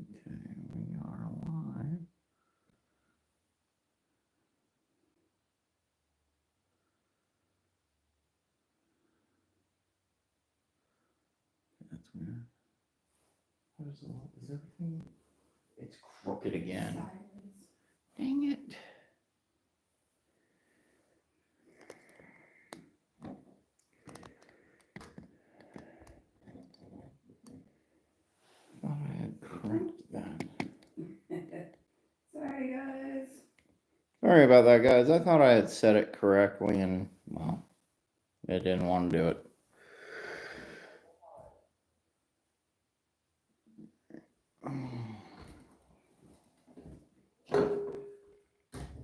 Okay, we are live. That's weird. Is everything? It's crooked again. Dang it. Thought I had corrected that. Sorry, guys. Sorry about that, guys. I thought I had said it correctly, and, well, it didn't want to do it.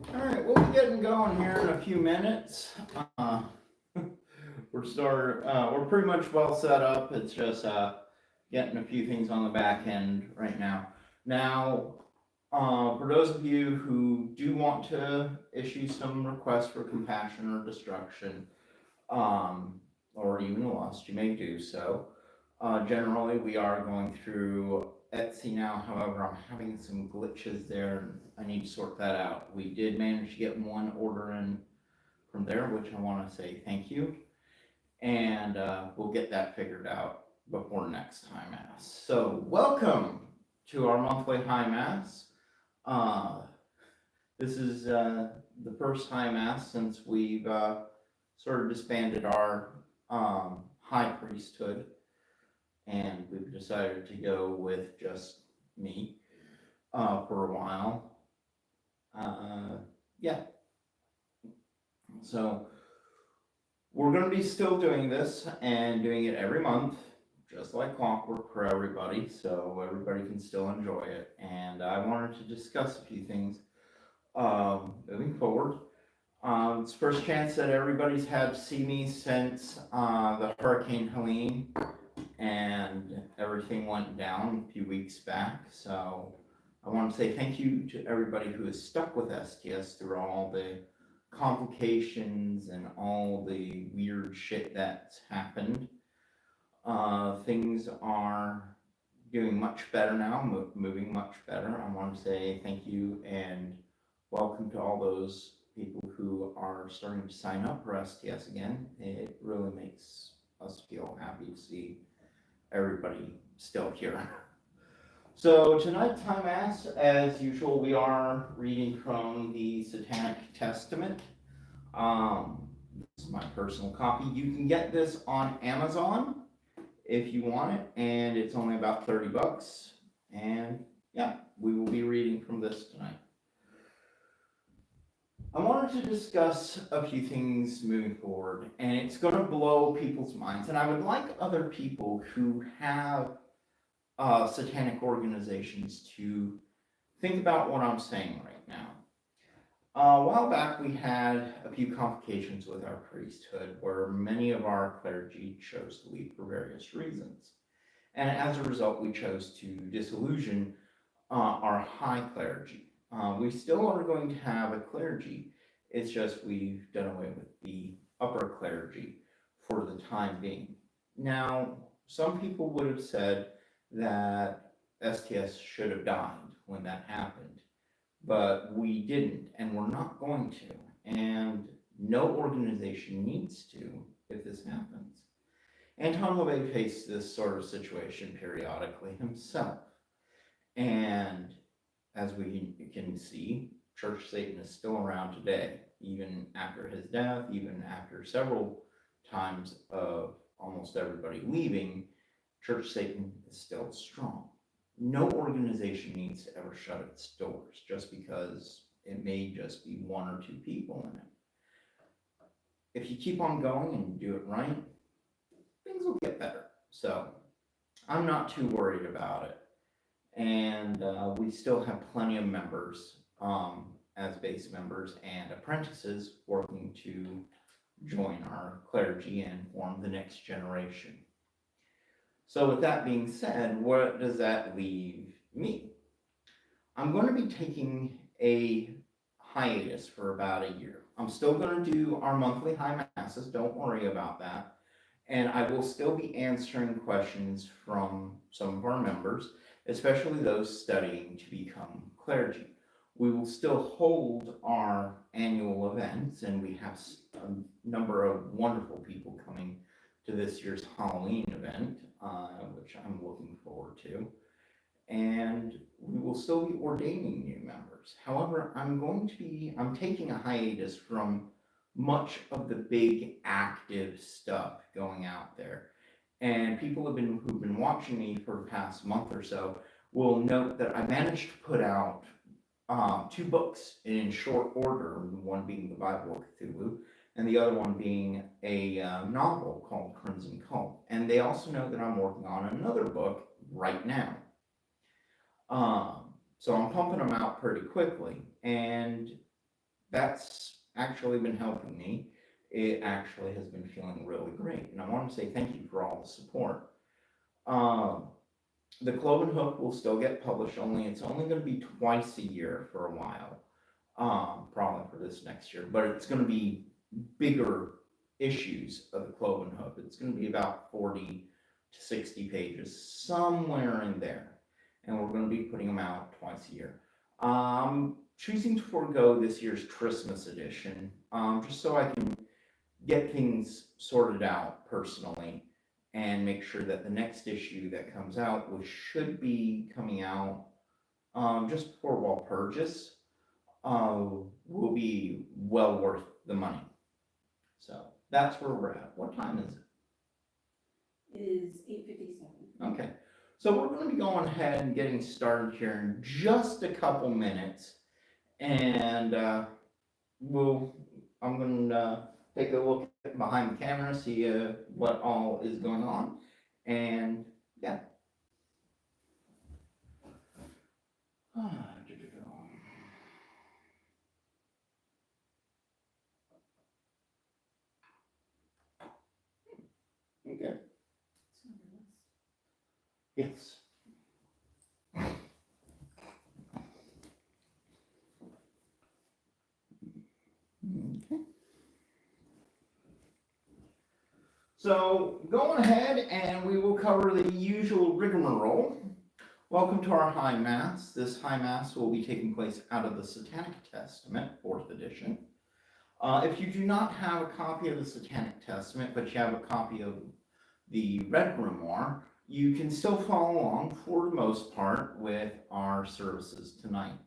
Alright, we'll be getting going here in a few minutes. We're pretty much well set up. It's just getting a few things on the back end right now. Now, for those of you who do want to issue some requests for compassion or destruction, or even lust, you may do so. Generally, we are going through Etsy now. However, I'm having some glitches there, and I need to sort that out. We did manage to get one order in from there, which I want to say thank you. And we'll get that figured out before next High Mass. So, welcome to our monthly High Mass. This is the first High Mass since we've sort of disbanded our high priesthood, and we've decided to go with just me for a while. Yeah. So we're going to be still doing this and doing it every month, just like clockwork for everybody, so everybody can still enjoy it. And I wanted to discuss a few things moving forward. It's the first chance that everybody's had to see me since the Hurricane Helene and everything went down a few weeks back. So I want to say thank you to everybody who has stuck with STS through all the complications and all the weird shit that's happened. Things are doing much better now, moving much better. I want to say thank you and welcome to all those people who are starting to sign up for STS again. It really makes us feel happy to see everybody still here. So tonight's High Mass, as usual, we are reading from the Satanic Testament. This is my personal copy. You can get this on Amazon if you want it, and it's only about $30. And yeah, we will be reading from this tonight. I wanted to discuss a few things moving forward, and it's going to blow people's minds. And I would like other people who have satanic organizations to think about what I'm saying right now. A while back, we had a few complications with our priesthood where many of our clergy chose to leave for various reasons. And as a result, we chose to disillusion our high clergy. We still are going to have a clergy. It's just we've done away with the upper clergy for the time being. Now, some people would have said that STS should have died when that happened, but we didn't, and we're not going to, and no organization needs to if this happens. Anton LaVey faced this sort of situation periodically himself, and as we can see, Church Satan is still around today, even after his death, even after several times of almost everybody leaving. Church Satan is still strong. No organization needs to ever shut its doors just because it may just be one or two people in it. If you keep on going and do it right, things will get better. So I'm not too worried about it. And we still have plenty of members as base members and apprentices working to join our clergy and form the next generation. So with that being said, what does that leave me? I'm going to be taking a hiatus for about a year. I'm still going to do our monthly High Masses, don't worry about that. And I will still be answering questions from some of our members. especially those studying to become clergy. We will still hold our annual events, and we have a number of wonderful people coming to this year's Halloween event, which I'm looking forward to. And we will still be ordaining new members. However, I'm taking a hiatus from much of the big active stuff going out there. And people who've been watching me for the past month or so will note that I managed to put out 2 books in short order, one being the Bible of Cthulhu, and the other one being a novel called Crimson Cult. And they also know that I'm working on another book right now. So I'm pumping them out pretty quickly, and that's actually been helping me. It actually has been feeling really great, and I want to say thank you for all the support. The Cloven Hook will still get published, it's only going to be twice a year for a while, probably for this next year, but it's going to be bigger issues of the Cloven Hook. It's going to be about 40 to 60 pages, somewhere in there, and we're going to be putting them out twice a year. Choosing to forego this year's Christmas edition, just so I can get things sorted out personally and make sure that the next issue that comes out, which should be coming out just before Walpurgis, will be well worth the money. So that's where we're at. What time is it? It is 8:57. Okay, so we're going to be going ahead and getting started here in just a couple minutes, and I'm going to take a look behind the camera, see what all is going on, and yeah. Okay. Yes. Okay. So going ahead, and we will cover the usual rigmarole. Welcome to our High Mass. This High Mass will be taking place out of the Satanic Testament, 4th edition. If you do not have a copy of the Satanic Testament, but you have a copy of the Red Grimoire, you can still follow along, for the most part, with our services tonight.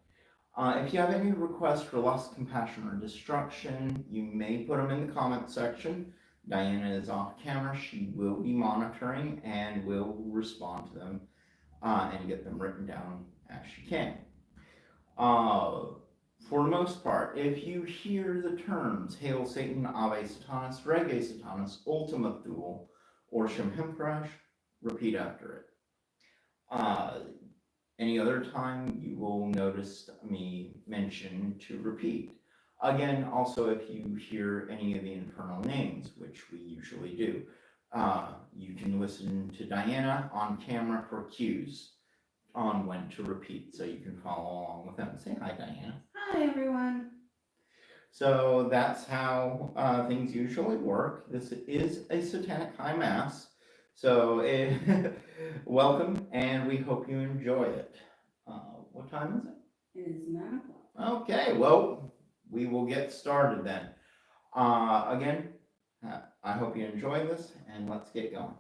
If you have any requests for lust, compassion, or destruction, you may put them in the comment section. Diana is off camera. She will be monitoring and will respond to them and get them written down as she can. For the most part, if you hear the terms Hail Satan, Ave Satanas, Rege Satanas, Ultima Thule, or Shem Hemprash, repeat after it. Any other time, you will notice me mention to repeat. Again, also, if you hear any of the infernal names, which we usually do, you can listen to Diana on camera for cues on when to repeat, so you can follow along with them. Say hi, Diana. Hi, everyone. So that's how things usually work. This is a Satanic High Mass. So welcome, and we hope you enjoy it. What time is it? It is 9 o'clock. Okay, well, we will get started then. Again, I hope you enjoy this, and let's get going.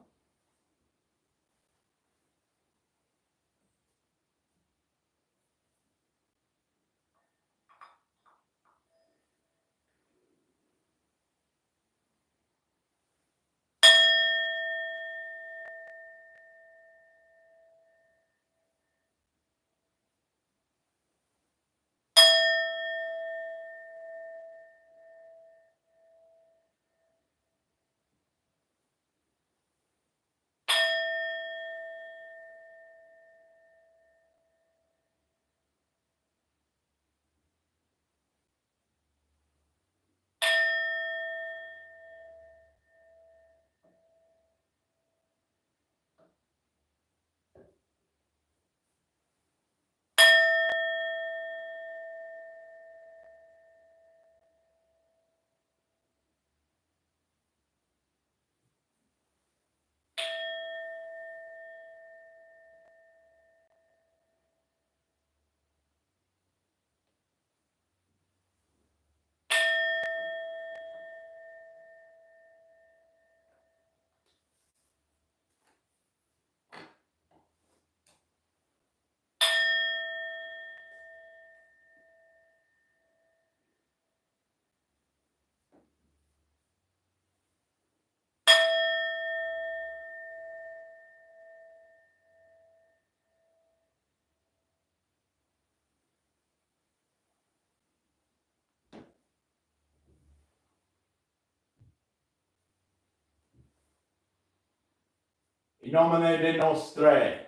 In nomine de nostre,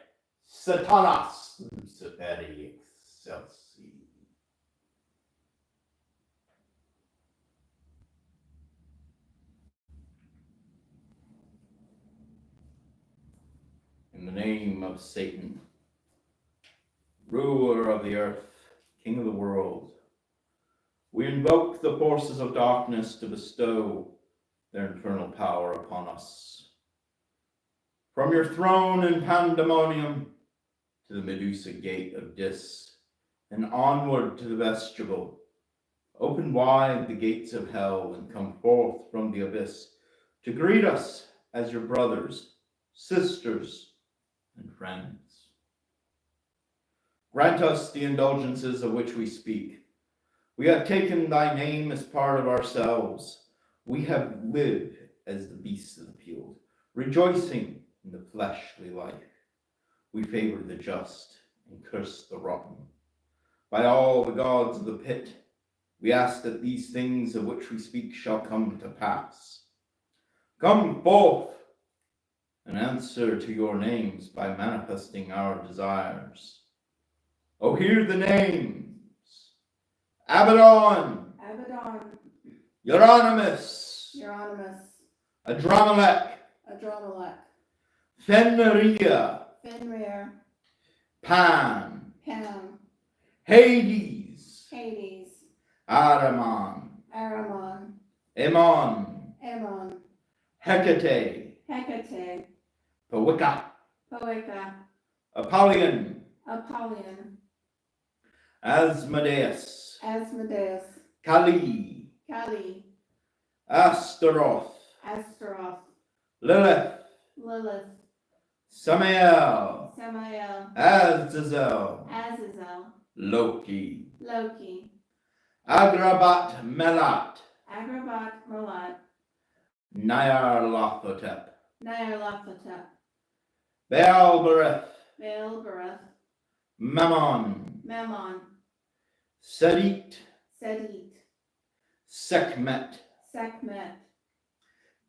Satanas, Lucifer excelsi. In the name of Satan, ruler of the earth, king of the world, we invoke the forces of darkness to bestow their infernal power upon us. From your throne in pandemonium to the Medusa gate of Dis, and onward to the vestibule, open wide the gates of hell and come forth from the abyss to greet us as your brothers, sisters, and friends. Grant us the indulgences of which we speak. We have taken thy name as part of ourselves. We have lived as the beasts of the field, rejoicing in the fleshly life. We favor the just and curse the rotten. By all the gods of the pit, we ask that these things of which we speak shall come to pass. Come forth and answer to your names by manifesting our desires. Oh, hear the names. Abaddon, Abaddon, Euronymous, Euronymous, Adramelech, Adromelech, Fenrir, Fenrir, Pan, Pam, Hades, Hades, Ahriman, Aramon, Ammon, Ammon, Hecate, Hecate, Powicca, Poeca, Apollyon, Apollyon, Asmodeus, Asmodeus, Kali, Kali, Astaroth, Astaroth, Lilith, Lilith, Samael, Samael, Azazel, Azazel, Loki, Loki, Agrabat Melat, Agrabat, Malat, Nyarlathotep, Nyarlathotep, Baalberith, Baalberith, Mammon, Mammon, Sedit, Sedit, Sekhmet, Sekhmet,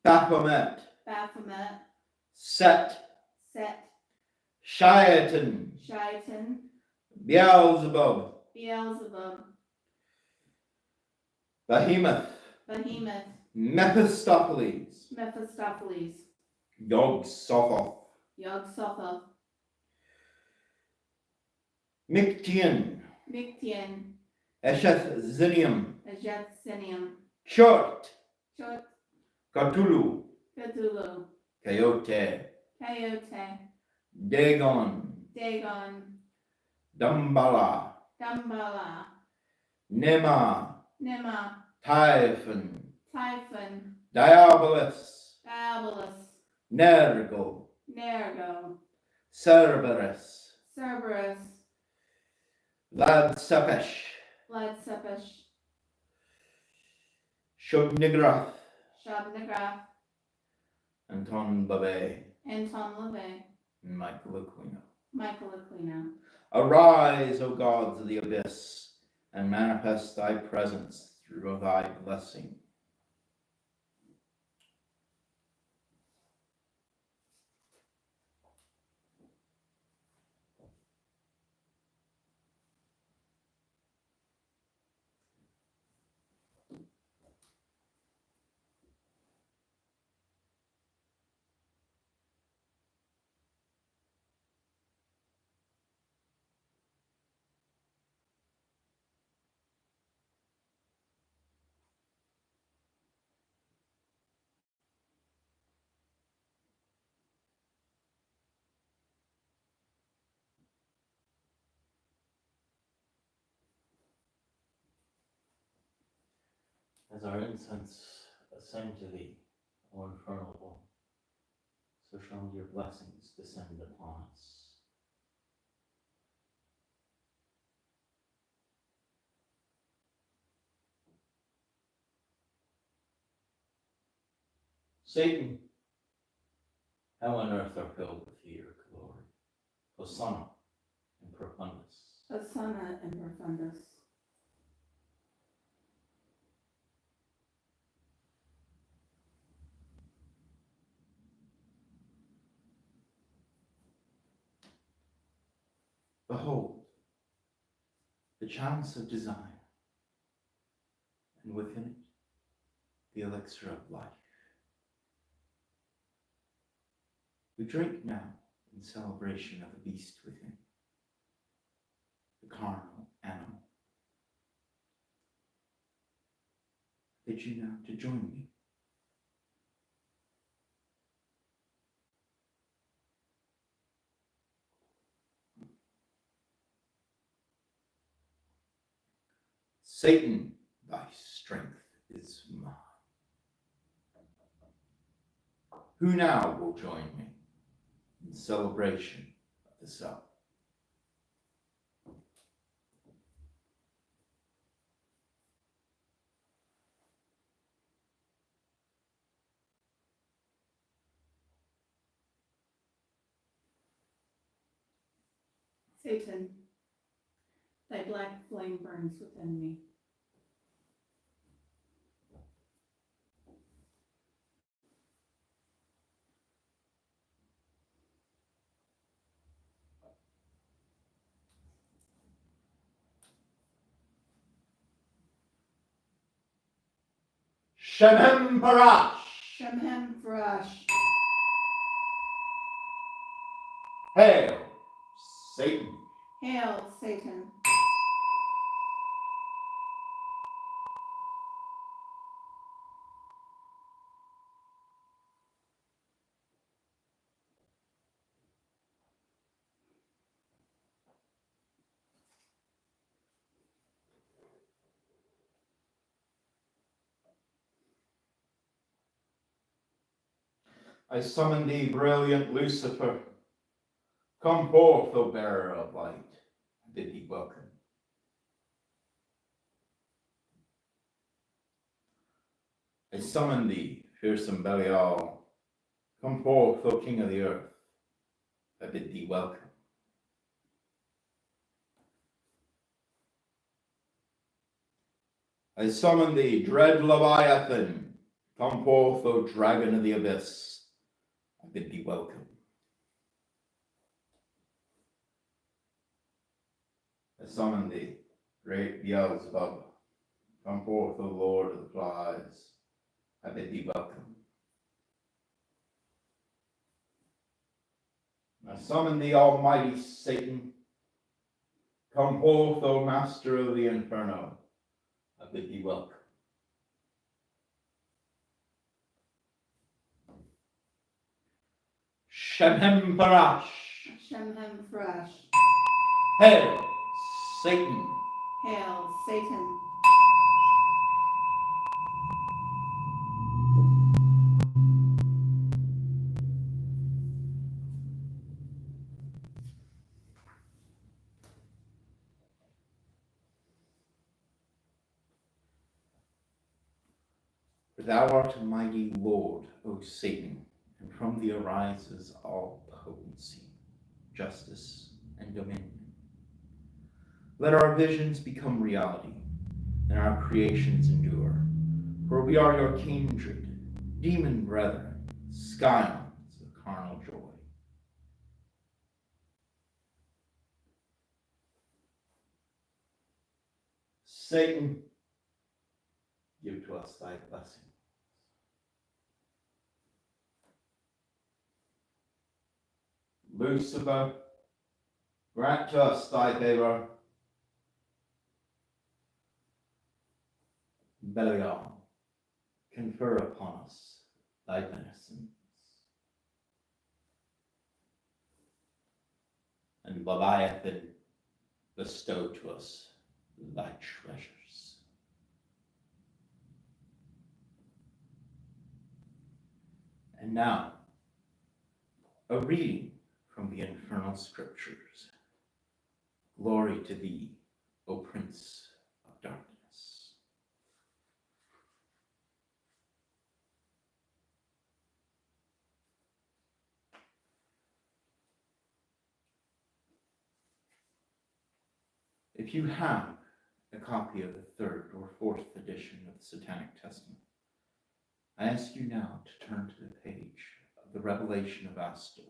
Baphomet, Baphomet, Set, Set, Shiatan, Shaitan, Beelzebub, Beelzebub, Behemoth, Behemoth, Mephistopheles, Mephistopheles, Yog-Sothoth, Yog-Sothoth, Mictian, Mictian, Esheth-Zinium, Ejethsinium, Chort, Chot, Cthulhu, Cthulhu, Coyote, Coyote, Dagon, Dagon, Damballa, Damballa, Nema, Nema, Typhon, Typhon, Diabolus, Diabolus, Nergal, Nergo, Cerberus, Cerberus, Ladsepesh, Bladsepesh, Shubnigrath, Shabnagrath, Anton Babet, Anton LaVey, and Michael Aquino. Michael Aquino. Arise, O gods of the abyss, and manifest thy presence through thy blessing. As our incense ascend to thee, O infernal one, so shall your blessings descend upon us. Satan, hell and earth are filled with your glory. Hosanna in profundis. Hosanna and Profundus. Behold, the chalice of desire, and within it, the elixir of life. We drink now in celebration of the beast within, the carnal animal. I bid you now to join me. Satan, thy strength is mine. Who now will join me in celebration of the self? Satan, thy black flame burns within me. Shemem Parash! Shemhem Varash. Hail, Satan! Hail, Satan. I summon thee, brilliant Lucifer. Come forth, O bearer of light. I bid thee welcome. I summon thee, fearsome Belial. Come forth, O king of the earth. I bid thee welcome. I summon thee, dread Leviathan. Come forth, O dragon of the abyss. I bid thee welcome. I summon thee, great Beelzebub. Come forth, O Lord of the flies. I bid thee welcome. I summon thee, almighty Satan. Come forth, O master of the inferno. I bid thee welcome. Shemhem Parash. Shemhem Varash. Hail, Satan! Hail, Satan. For thou art a mighty Lord, O Satan, and from thee arises all potency, justice, and dominion. Let our visions become reality, and our creations endure, for we are your kindred, demon brethren, scions of carnal joy. Satan, give to us thy blessing. Lucifer, grant to us thy favor. Belial, confer upon us thy beneficence. And Leviathan, bestow to us thy treasures. And now, a reading from the infernal scriptures. Glory to thee, O Prince of Darkness. If you have a copy of the third or fourth edition of the Satanic Testament, I ask you now to turn to the page of the Revelation of Astaroth.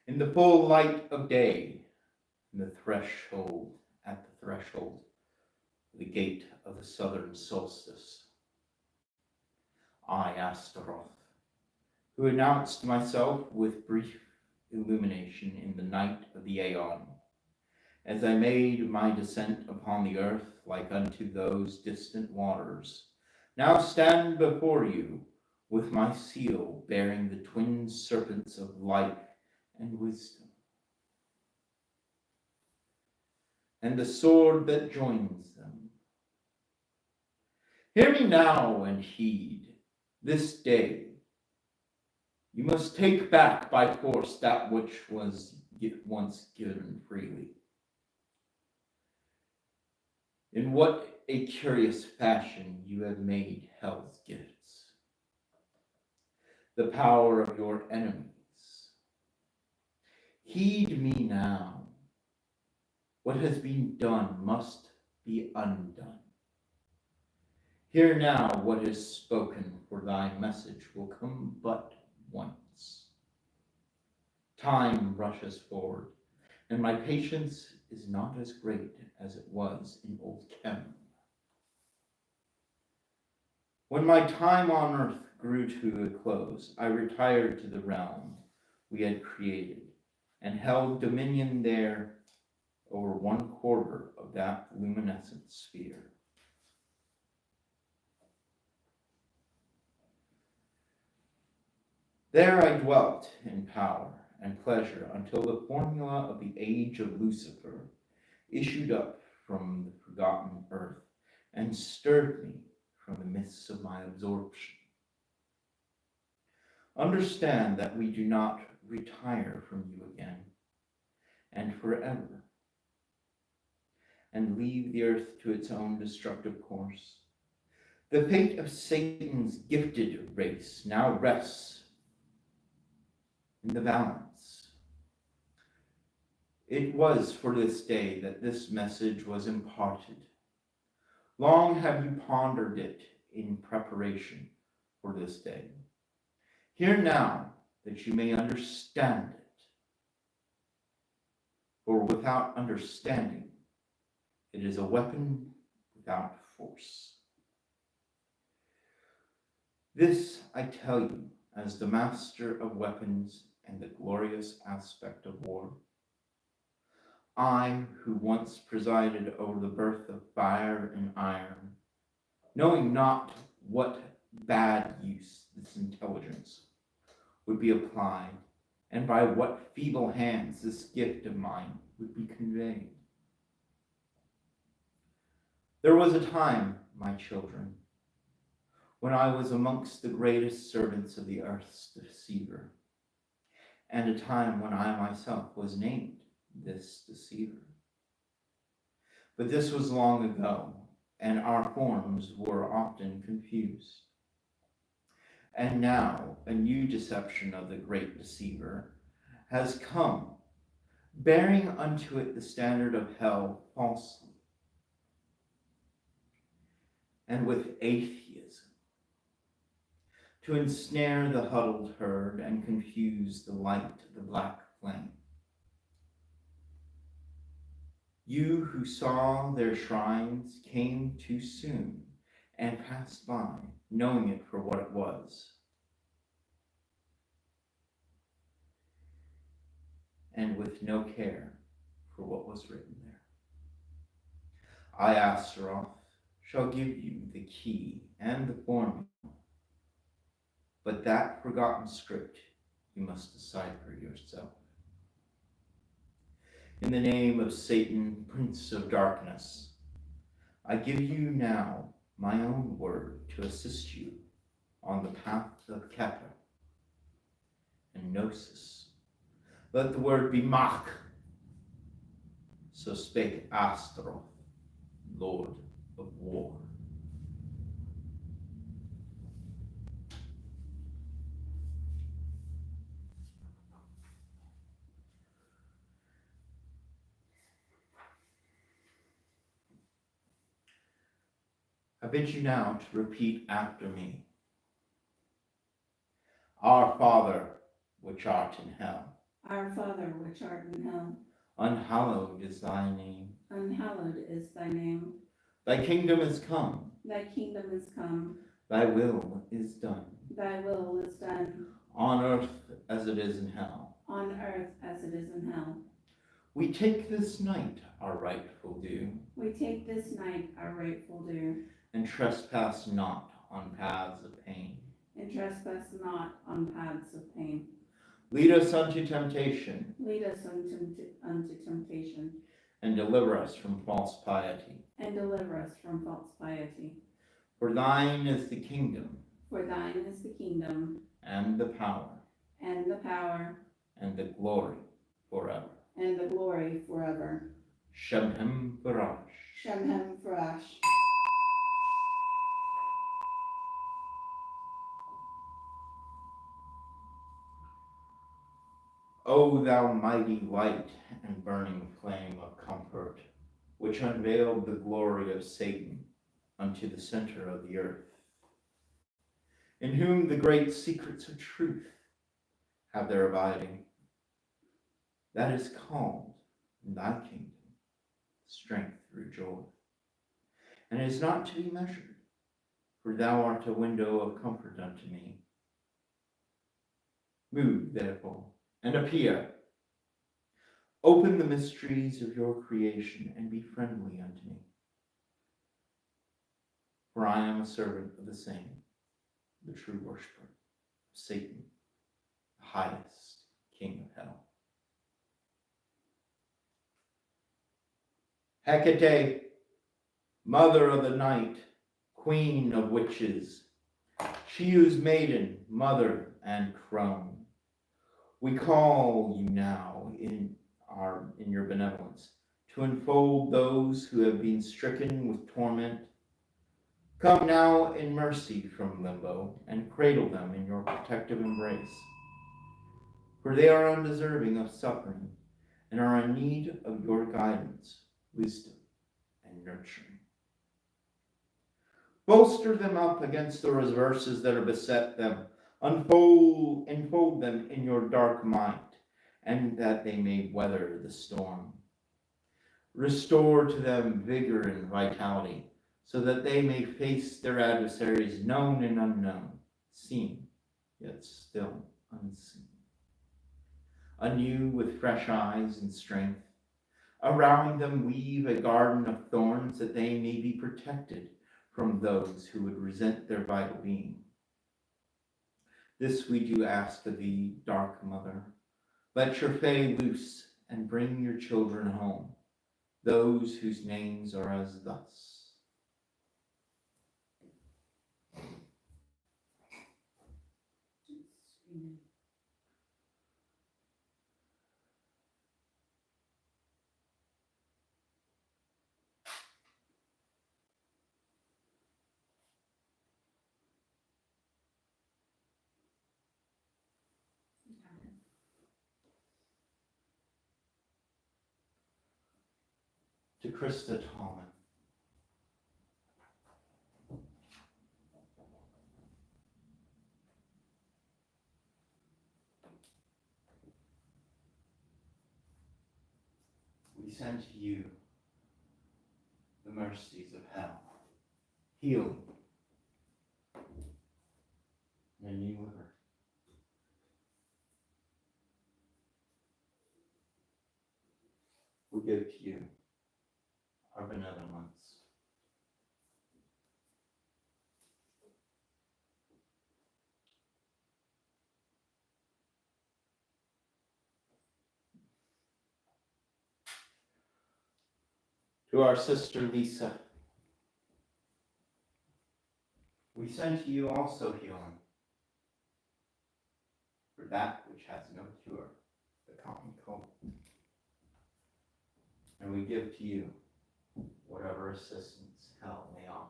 In the full light of day, at the threshold, the gate of the southern solstice, I, Astaroth, who announced myself with brief illumination in the night of the Aeon, as I made my descent upon the earth like unto those distant waters, now stand before you with my seal bearing the twin serpents of life and wisdom, and the sword that joins them. Hear me now and heed. This day you must take back by force that which was once given freely. In what a curious fashion you have made hell's gifts, the power of your enemies. Heed me now. What has been done must be undone. Hear now what is spoken, for thy message will come but once. Time rushes forward, and my patience is not as great as it was in old Chem. When my time on earth grew to a close, I retired to the realm we had created and held dominion there over 1/4 of that luminescent sphere. There I dwelt in power and pleasure until the formula of the age of Lucifer issued up from the forgotten earth and stirred me from the midst of my absorption. Understand that we do not retire from you again and forever, and leave the earth to its own destructive course. The fate of Satan's gifted race now rests in the balance. It was for this day that this message was imparted. Long have you pondered it in preparation for this day. Hear now that you may understand it. For without understanding, it is a weapon without force. This I tell you as the master of weapons and the glorious aspect of war. I, who once presided over the birth of fire and iron, knowing not what bad use this intelligence would be applied, and by what feeble hands this gift of mine would be conveyed. There was a time, my children, when I was amongst the greatest servants of the earth's deceiver, and a time when I myself was named this deceiver. But this was long ago, and our forms were often confused. And now a new deception of the great deceiver has come, bearing unto it the standard of hell falsely, and with atheism, to ensnare the huddled herd and confuse the light, the black flame. You who saw their shrines came too soon and passed by, knowing it for what it was, and with no care for what was written there. I, Astaroth, shall give you the key and the formula, but that forgotten script you must decipher yourself. In the name of Satan, Prince of Darkness, I give you now my own word to assist you on the path of Kepler and Gnosis. Let the word be Mach. So spake Astaroth, Lord of War. I bid you now to repeat after me. Our Father, which art in hell, Our Father which art in heaven, unhallowed is thy name. unhallowed is thy name. Thy kingdom is come, Thy kingdom is come, thy will is done, thy will is done, on earth as it is in hell. on earth as it is in hell. We take this night our rightful due, We take this night our rightful due, and trespass not on paths of pain. and trespass not on paths of pain. Lead us unto temptation, Lead us unto temptation, and deliver us from false piety. and deliver us from false piety. For thine is the kingdom, For thine is the kingdom, and the power, and the power, and the glory forever. and the glory forever. Shem Barash. Shem Farash. O thou mighty light and burning flame of comfort, which unveiled the glory of Satan unto the center of the earth, in whom the great secrets of truth have their abiding, that is called in thy kingdom strength through joy, and is not to be measured, for thou art a window of comfort unto me. Move, therefore, and appear. Open the mysteries of your creation and be friendly unto me. For I am a servant of the same, the true worshiper of Satan, the highest king of hell. Hecate, mother of the night, queen of witches, she whose maiden, mother, and crone, we call you now in your benevolence to enfold those who have been stricken with torment. Come now in mercy from limbo and cradle them in your protective embrace, for they are undeserving of suffering and are in need of your guidance, wisdom, and nurturing. Bolster them up against the reverses that are beset them. Enfold them in your dark might, and that they may weather the storm. Restore to them vigor and vitality, so that they may face their adversaries, known and unknown, seen, yet still unseen. Anew with fresh eyes and strength, around them weave a garden of thorns, that they may be protected from those who would resent their vital being. This we do ask of thee, dark mother. Let your fae loose and bring your children home, those whose names are as thus. To Krista Tallman. We send to you the mercies of hell, healing, and a new earth. We give to you our benevolence. To our sister Lisa, we send to you also healing for that which has no cure, the common cold. And we give to you whatever assistance hell may offer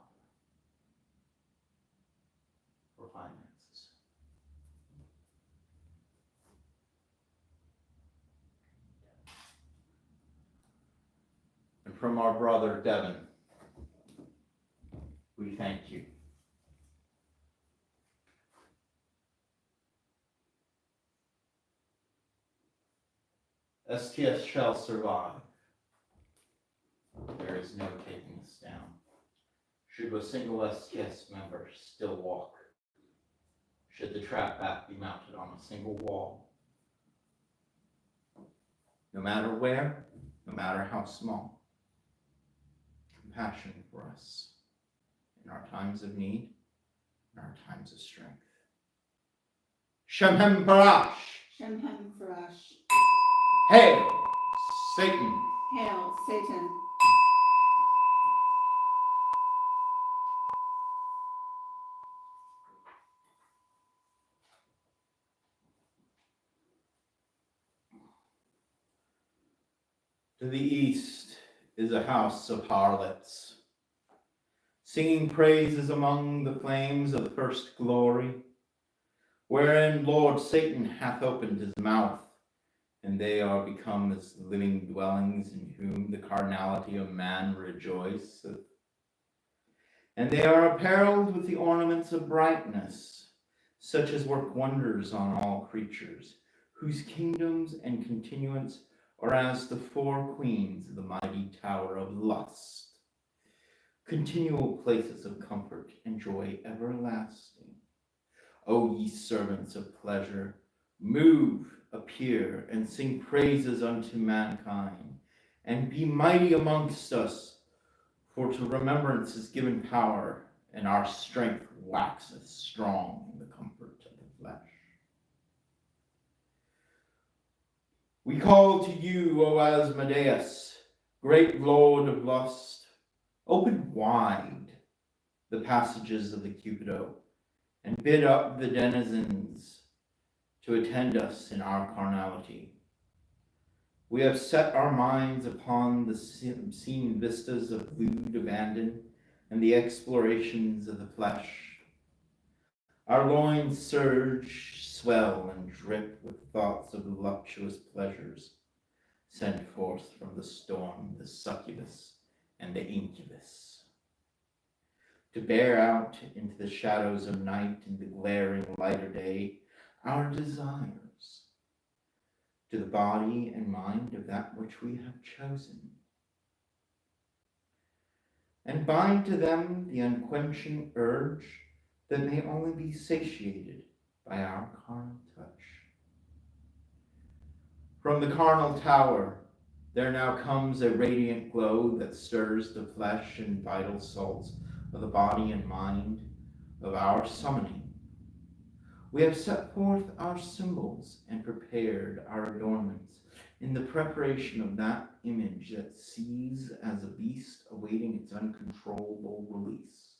for finances. And from our brother Devin, we thank you. STS shall survive. There is no taking us down. Should a single STS member still walk? Should the trap back be mounted on a single wall? No matter where, no matter how small, compassion for us in our times of need, in our times of strength. Shemhem Parash! Shemhem Farash. Hail, Satan! Hail, Satan. To the east is a house of harlots, singing praises among the flames of the first glory, wherein Lord Satan hath opened his mouth, and they are become as living dwellings in whom the carnality of man rejoiceth. And they are apparelled with the ornaments of brightness, such as work wonders on all creatures, whose kingdoms and continuance are as the four queens of the mighty tower of lust, continual places of comfort and joy everlasting. O ye servants of pleasure, move, appear, and sing praises unto mankind, and be mighty amongst us, for to remembrance is given power, and our strength waxeth strong in the comfort of the flesh. We call to you, O Asmodeus, great Lord of lust, open wide the passages of the Cupido, and bid up the denizens to attend us in our carnality. We have set our minds upon the seen vistas of lewd abandon and the explorations of the flesh. Our loins surge, swell, and drip with thoughts of voluptuous pleasures, sent forth from the storm, the succubus, and the incubus, to bear out into the shadows of night and the glaring lighter day our desires, to the body and mind of that which we have chosen, and bind to them the unquenching urge that may only be satiated by our carnal touch. From the carnal tower there now comes a radiant glow that stirs the flesh and vital salts of the body and mind of our summoning. We have set forth our symbols and prepared our adornments in the preparation of that image that sees as a beast awaiting its uncontrollable release,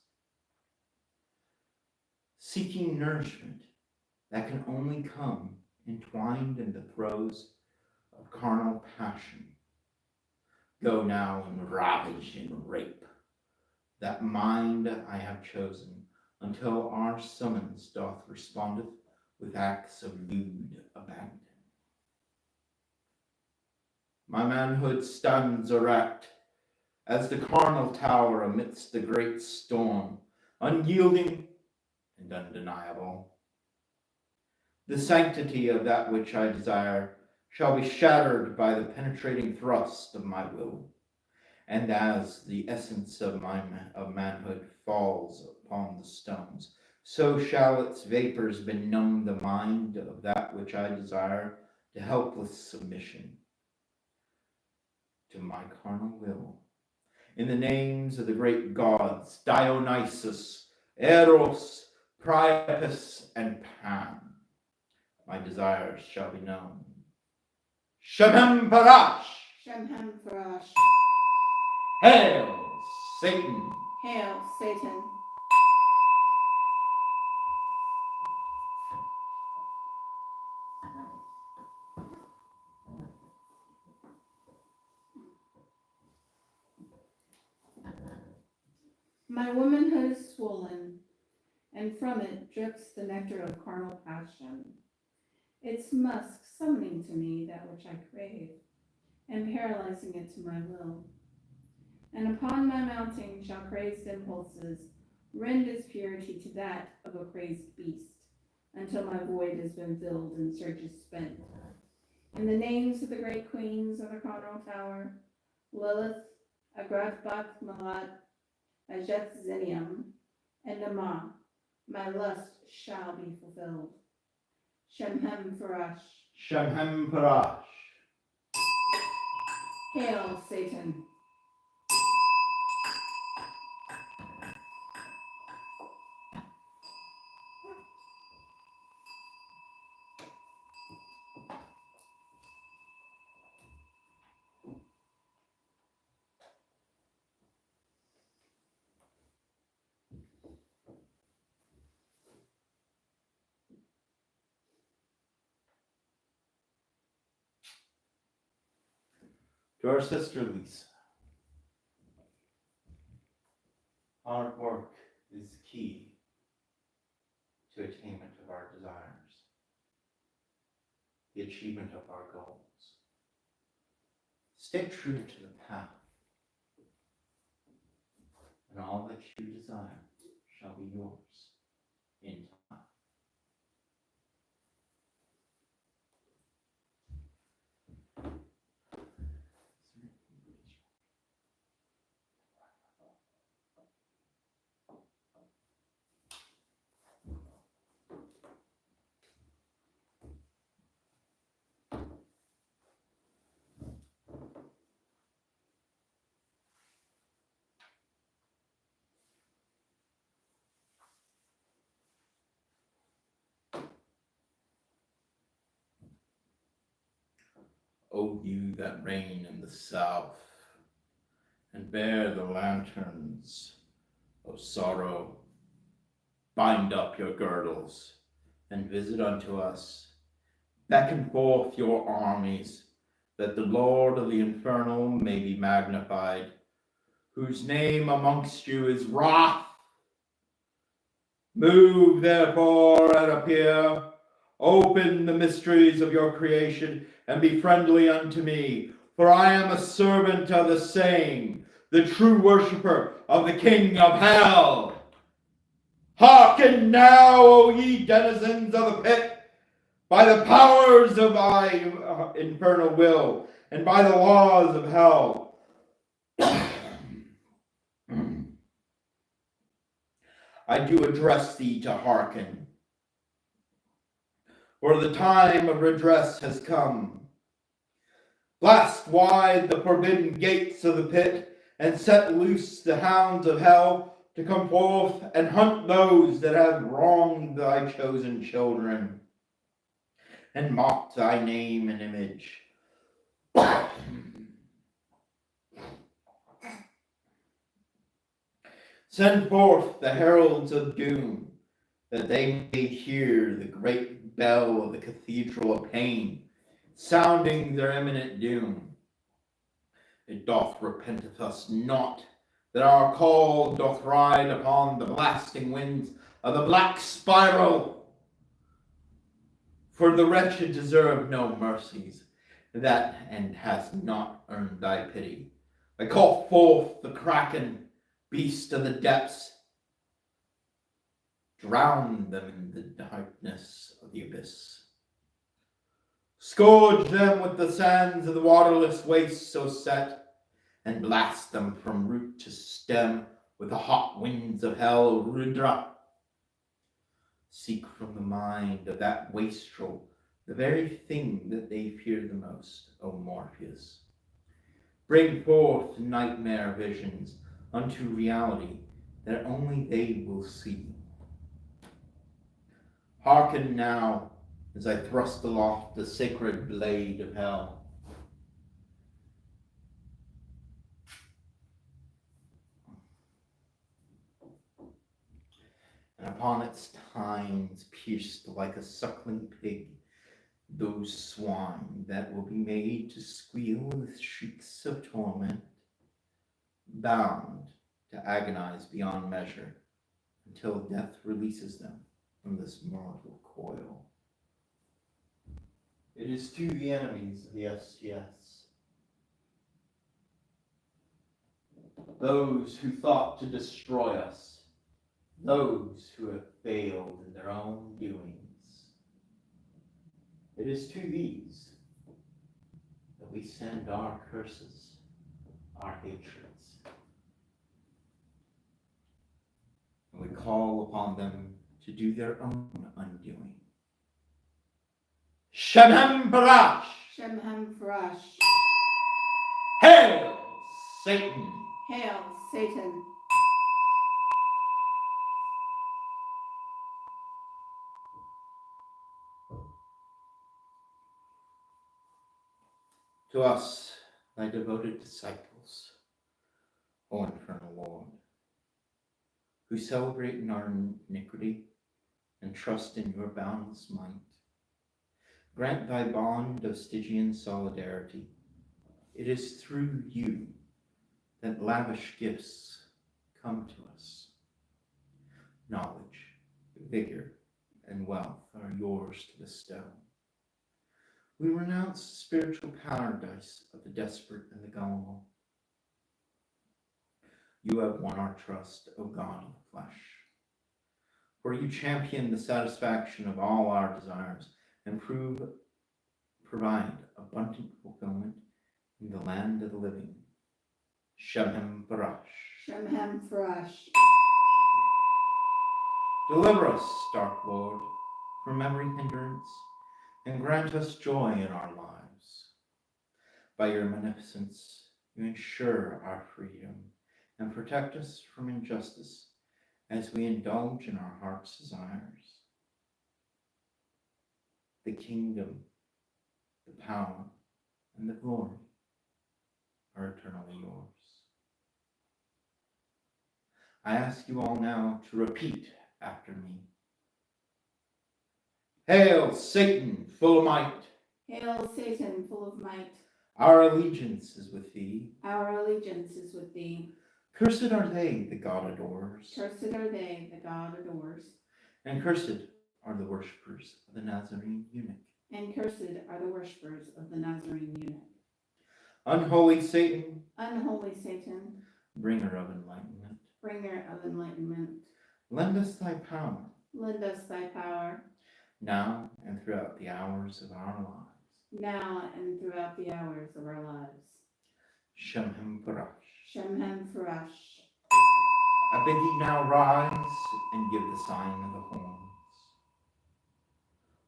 seeking nourishment that can only come entwined in the throes of carnal passion. Go now and ravage and rape that mind I have chosen, until our summons doth respondeth with acts of lewd abandon. My manhood stands erect as the carnal tower amidst the great storm, unyielding and undeniable. The sanctity of that which I desire shall be shattered by the penetrating thrust of my will, and as the essence of manhood falls upon the stones, so shall its vapors benumb the mind of that which I desire to helpless submission to my carnal will. In the names of the great gods, Dionysus, Eros, Priapus, and Pan, my desires shall be known. Shemhem Parash! Shemhem Farash. Hail, Satan! Hail, Satan. My womanhood is swollen, and from it drips the nectar of carnal passion. Its musk summoning to me that which I crave, and paralyzing it to my will. And upon my mounting shall crazed impulses rend its purity to that of a crazed beast, until my void has been filled and search is spent. In the names of the great queens of the carnal tower, Lilith, Agradbach Malat, Ajet Zenium, and Nama, my lust shall be fulfilled. Shemhem Farash. Shemhem Parash. Hail, Satan. To our sister Lisa, hard work is key to attainment of our desires, the achievement of our goals. Stay true to the path, and all that you desire shall be yours in time. O you that reign in the south, and bear the lanterns of sorrow, bind up your girdles, and visit unto us. Beckon forth your armies, that the Lord of the infernal may be magnified, whose name amongst you is Wrath. Move therefore and appear, open the mysteries of your creation, and be friendly unto me, for I am a servant of the same, the true worshipper of the King of Hell. Hearken now, O ye denizens of the pit, by the powers of my infernal will, and by the laws of hell. I do address thee to hearken, for the time of redress has come. Blast wide the forbidden gates of the pit, and set loose the hounds of hell to come forth and hunt those that have wronged thy chosen children, and mocked thy name and image. Send forth the heralds of doom, that they may hear the great bell of the cathedral of pain, sounding their imminent doom. It doth repenteth us not, that our call doth ride upon the blasting winds of the black spiral. For the wretched deserve no mercies, that and has not earned thy pity. I call forth the kraken, beast of the depths. Drown them in the darkness of the abyss. Scourge them with the sands of the waterless wastes so set, and blast them from root to stem with the hot winds of hell, Rudra. Seek from the mind of that wastrel the very thing that they fear the most, O Morpheus. Bring forth nightmare visions unto reality that only they will see. Hearken now as I thrust aloft the sacred blade of hell. And upon its tines, pierced like a suckling pig, those swine that will be made to squeal with shrieks of torment, bound to agonize beyond measure, until death releases them from this mortal coil. It is to the enemies of the STS, those who thought to destroy us, those who have failed in their own doings. It is to these that we send our curses, our hatreds, and we call upon them to do their own undoing. Shamham Barash! Shemhem Farash. Hail, Satan! Hail, Satan! To us, thy devoted disciples, O infernal Lord, who celebrate in our iniquity and trust in your boundless might, grant thy bond of Stygian solidarity. It is through you that lavish gifts come to us. Knowledge, vigor, and wealth are yours to bestow. We renounce the spiritual paradise of the desperate and the gullible. You have won our trust, O God of the flesh, for you champion the satisfaction of all our desires and provide abundant fulfillment in the land of the living. Shemhem Barash. Shemhem Farash. Deliver us, dark Lord, from every hindrance, and grant us joy in our lives. By your beneficence, you ensure our freedom and protect us from injustice as we indulge in our heart's desires. The kingdom, the power, and the glory are eternally yours. I ask you all now to repeat after me. Hail, Satan, full of might! Hail, Satan, full of might! Our allegiance is with thee. Our allegiance is with thee. Cursed are they the God adores. Cursed are they the God adores. And cursed are the worshippers of the Nazarene eunuch. And cursed are the worshippers of the Nazarene eunuch. Unholy Satan, Unholy Satan, bringer of enlightenment, bringer of enlightenment, lend us thy power, lend us thy power, now and throughout the hours of our lives. now and throughout the hours of our lives. Shemhem Barash. Shemhem Farash. I bid thee now rise and give the sign of the horns.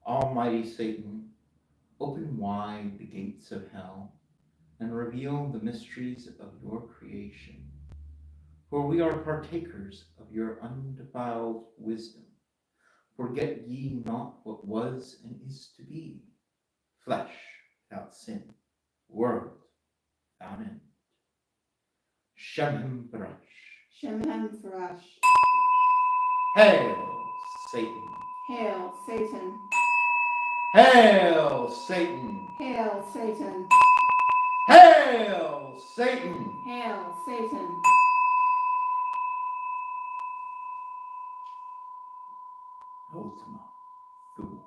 Almighty Satan, open wide the gates of hell and reveal the mysteries of your creation. For we are partakers of your undefiled wisdom. Forget ye not what was and is to be, flesh without sin, world without end. Shemhem Barash. Shemhem Farash. Hail, Satan! Hail, Satan! Hail, Satan! Hail, Satan! Hail, Satan! Hail, Satan! Ultima Thule.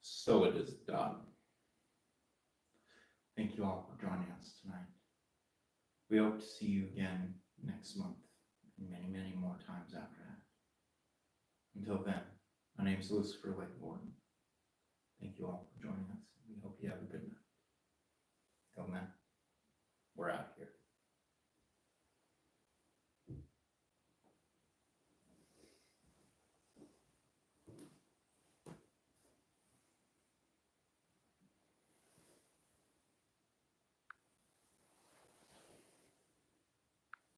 So it is done. Thank you. you all for joining us tonight. We hope to see you again next month and many, many more times after that. Until then, my name is Lucifer LeGivorden.